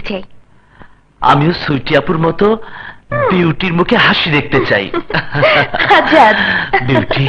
চাই। আমিও সুইটি আপুর মতো বিউটির মুখে হাসি দেখতে চাই। বিউটি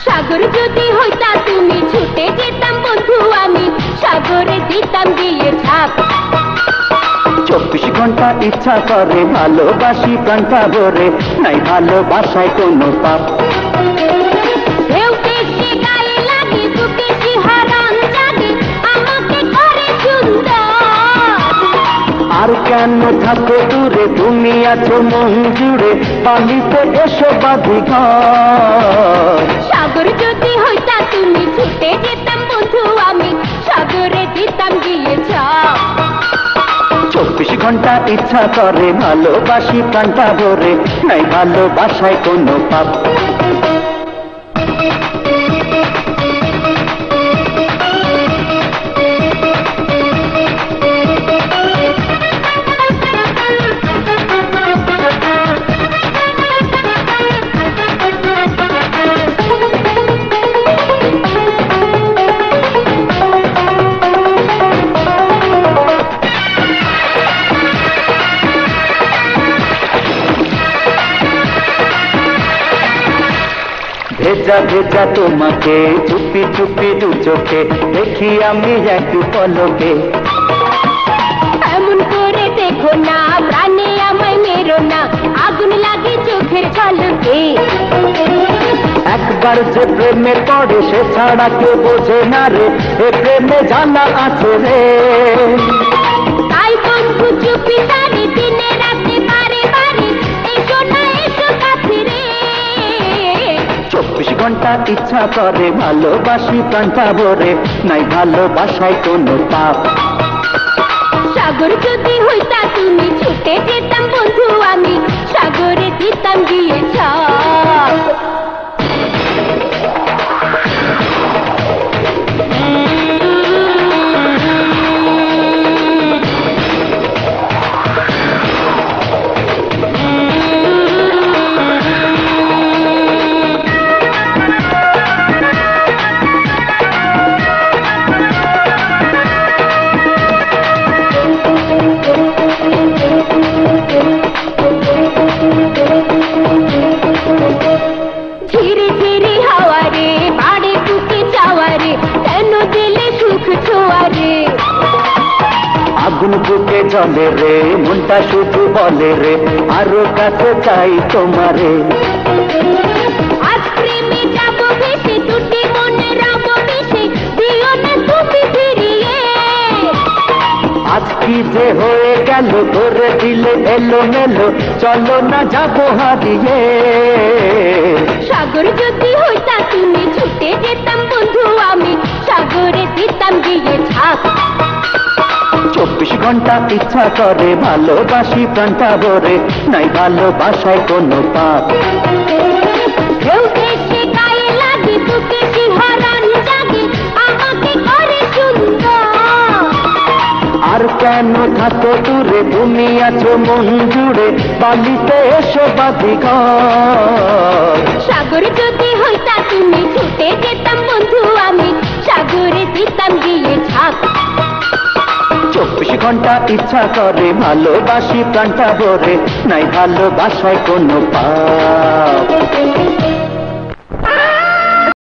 সাগর যদি হইতা তুমি ছুটে যেতাম বন্ধু আমি সাগরে দিতাম দিয়ে ছাপ। 24 ঘন্টা ইচ্ছা করে ভালোবাসি প্রাণটা ভরে নাই ভালোবাসায় কোনো পাপ। ঢেউ বেশি গায়ে লাগে বুকে শিহরণ জাগে আমাকে করে সুন্দর। আর কেন থাকো দূরে তুমি আছো মন জুড়ে পানিতে এসো বাধিঘর। সাগর যদি হইতা তুমি ছুটে যেতাম বন্ধু আমি সাগরে দিতাম দিয়ে ছাপ। 24 ঘন্টা ইচ্ছা করে ভালোবাসি প্রাণটা ভরে নাই ভালোবাসায় কোনো পাপ। ভেজা ভেজা তোমাকে চুপি চুপি দু চোখে দেখি আমি একটু পলকে। এমন করে দেখো না প্রাণে আমায় মেরো না আগুন লাগে চোখের ঝলকে। একবার যে প্রেমে পড়ে সে ছাড়া কেউ বোঝে না রে এ প্রেমে জানা আছে রে। তাই বন্ধু চুপি সারি দিনে রাতে বারে বারে এসো না এসো কাছে রে। 24 ঘন্টা ইচ্ছা করে ভালোবাসি প্রাণটা ভরে নাই ভালোবাসায় কোনো পাপ। সাগর যদি হইতা তুমি ছুটে যেতাম বন্ধু আমি সাগরে দিতাম দিয়ে ছাপ। ধীরে ধীরে হাওয়ারে বাড়ে টুকে যাওয়ারে কেন দিলে সুখ ছোয়ারে। আগুন ফুটে জলে রে মনটা শুধু বলে রে আরো কাছে চাই তোমারে। আজ প্রেমে যাবো ভেসে দুটি মনে রব মিশে দিও না তুমি ফিরিয়ে। আজ কি যে হয়ে গেল করে দিলে এলো মেলো চলো না যাবো হারিয়ে। সাগর যদি হইতা তুমি ছুটে যেতাম বন্ধু আমি সাগরে দিতাম দিয়ে ছাপ। 24 ঘন্টা ইচ্ছা করে ভালোবাসি প্রাণটা ভরে নাই ভালোবাসায় কোনো পাপ। ঢেউ ভেসে গায়ে লাগে বুকে শিহরণ জাগে আমাকে করে সুন্দর। আর কেন থাকো দূরে তুমি আছো মন জুড়ে বালিতে এসো বাধিঘর। সাগর যদি হইতা তুমি ছুটে যেতাম বন্ধু আমি সাগরে দিতাম দিয়ে ছাপ। 24 ঘন্টা ইচ্ছা করে ভালোবাসি প্রাণটা ভরে নাই ভালোবাসায় কোনো পাপ।